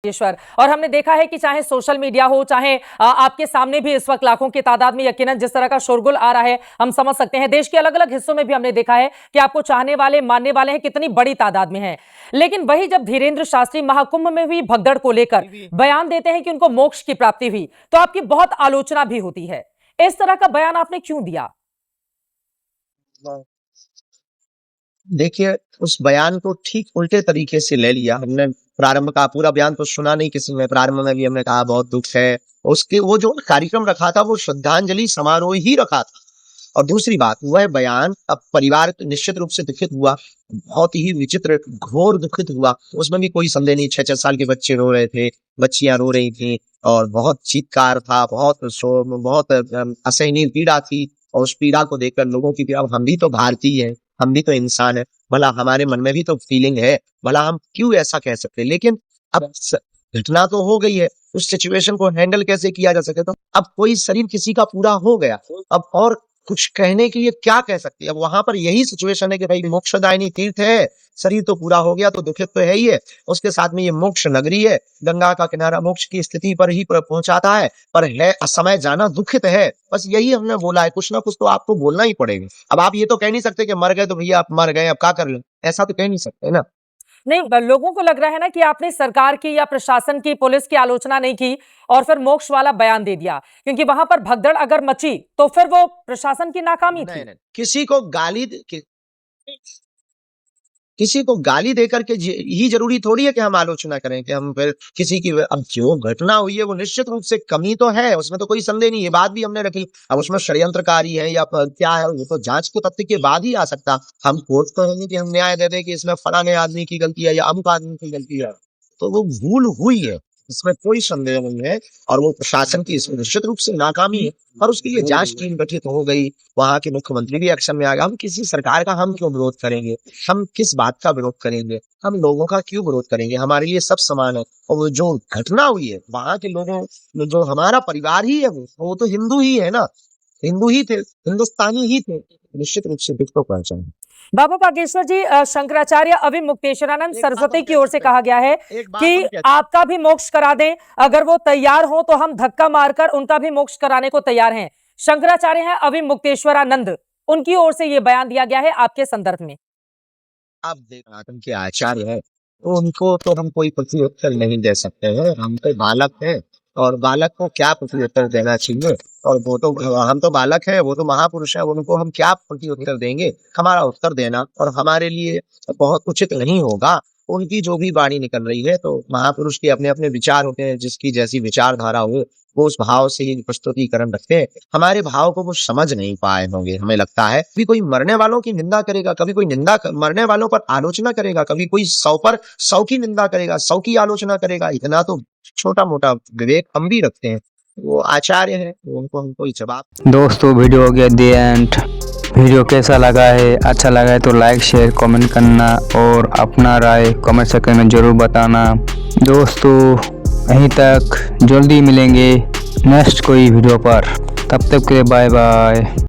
ईश्वर। और हमने देखा है कि चाहे सोशल मीडिया हो, चाहे आपके सामने भी इस वक्त लाखों की तादाद में यकीनन जिस तरह का शोरगुल आ रहा है हम समझ सकते हैं। देश के अलग अलग हिस्सों में भी हमने देखा है कि आपको चाहने वाले मानने वाले हैं कितनी बड़ी तादाद में हैं। लेकिन वही जब धीरेन्द्र शास्त्री महाकुंभ में हुई भगदड़ को लेकर बयान देते हैं कि उनको मोक्ष की प्राप्ति हुई, तो आपकी बहुत आलोचना भी होती है। इस तरह का बयान आपने क्यों दिया? देखिए, उस बयान को ठीक उल्टे तरीके से ले लिया हमने। प्रारंभ का पूरा बयान तो सुना नहीं किसी ने। प्रारंभ में भी हमने कहा बहुत दुख है। उसके वो जो कार्यक्रम रखा था वो श्रद्धांजलि समारोह ही रखा था। और दूसरी बात, वह बयान अब परिवार निश्चित रूप से दुखित हुआ, बहुत ही विचित्र घोर दुखित हुआ। उसमें भी कोई संदेह नहीं। 6-6 साल के बच्चे रो रहे थे, बच्चियां रो रही थी और बहुत चीत्कार था, बहुत असहनीय पीड़ा थी। और उस पीड़ा को देखकर लोगों की पीड़ा, हम भी तो भारतीय हैं, हम भी तो इंसान है, भला हमारे मन में भी तो फीलिंग है, भला हम क्यों ऐसा कह सकते हैं। लेकिन अब घटना तो हो गई है, उस सिचुएशन को हैंडल कैसे किया जा सके। तो अब कोई शरीर किसी का पूरा हो गया, अब और कुछ कहने के लिए क्या कह सकते हैं। अब वहां पर यही सिचुएशन है कि भाई मोक्षदायिनी तीर्थ है, शरीर तो पूरा हो गया तो दुखित तो है ही है, उसके साथ में ये मोक्ष नगरी है, गंगा का किनारा मोक्ष की स्थिति पर ही पहुंचाता है, पर है असमय जाना दुखित है। बस यही हमने बोला है। कुछ ना कुछ तो आपको बोलना ही पड़ेगा। अब आप ये तो कह नहीं सकते कि मर गए तो भैया आप मर गए, अब क्या कर लें, ऐसा तो कह नहीं सकते ना। नहीं, लोगों को लग रहा है ना कि आपने सरकार की या प्रशासन की, पुलिस की आलोचना नहीं की और फिर मोक्ष वाला बयान दे दिया, क्योंकि वहां पर भगदड़ अगर मची तो फिर वो प्रशासन की नाकामी थी। नहीं। किसी को गाली देकर के ही जरूरी थोड़ी है कि हम आलोचना करें, कि हम फिर किसी की। अब जो घटना हुई है वो निश्चित रूप से कमी तो है, उसमें तो कोई संदेह नहीं, ये बात भी हमने रखी। अब उसमें षड्यंत्रकारी है या क्या है, वो तो जांच के तथ्य के बाद ही आ सकता। हम कोर्ट कहेंगे कि हम न्याय दे दें कि इसमें फलाने आदमी की गलती है या अमुक आदमी की गलती है, तो वो भूल हुई है, इसमें कोई संदेह नहीं है। और वो प्रशासन की इसमें निश्चित रूप से नाकामी है, और उसके लिए जांच टीम गठित हो गई, वहां के मुख्यमंत्री भी एक्शन में आ गए। हम किसी सरकार का हम क्यों विरोध करेंगे, हम किस बात का विरोध करेंगे, हम लोगों का क्यों विरोध करेंगे, हमारे लिए सब समान है। और वो जो घटना हुई है वहां के लोगों, जो हमारा परिवार ही है, वो तो हिंदू ही है ना, हिंदू ही थे, हिंदुस्तानी ही थे, निश्चित रूप से दुख तो पहुंचाएंगे। बाबा बागेश्वर जी, शंकराचार्य अविमुक्तेश्वरानंद सरस्वती की ओर से कहा गया है कि आपका भी मोक्ष करा दें, अगर वो तैयार हो तो हम धक्का मारकर उनका भी मोक्ष कराने को तैयार हैं। शंकराचार्य हैं अविमुक्तेश्वरानंद, उनकी ओर से ये बयान दिया गया है आपके संदर्भ में। आप सनातन के आचार्य है, तो उनको तो हम कोई प्रत्युत्तर नहीं दे सकते हैं। हम तो बालक हैं, और बालक को क्या प्रत्युत्तर देना चाहिए। और वो तो, हम तो बालक हैं, वो तो महापुरुष है, उनको हम क्या प्रत्युत्तर देंगे। हमारा उत्तर देना और हमारे लिए बहुत उचित नहीं होगा। उनकी जो भी वाणी निकल रही है, तो महापुरुष के अपने अपने विचार होते हैं, जिसकी जैसी विचारधारा हो वो उस भाव से ही प्रस्तुतिकरण रखते हैं। हमारे भाव को वो समझ नहीं पाए होंगे, हमें लगता है। कभी कोई मरने वालों की निंदा करेगा, कभी कोई मरने वालों पर आलोचना करेगा, कभी कोई 100 पर 100 की निंदा करेगा, 100 की आलोचना करेगा। इतना तो छोटा मोटा विवेक हम भी रखते हैं। वो आचार्य है, उनको हम कोई जवाब। दोस्तों, वीडियो हो गया द एंड। वीडियो कैसा लगा है, अच्छा लगा है तो लाइक शेयर कमेंट करना और अपना राय कमेंट सेक्शन में ज़रूर बताना। दोस्तों, यहीं तक, जल्दी मिलेंगे नेक्स्ट कोई वीडियो पर। तब तक के लिए बाय बाय।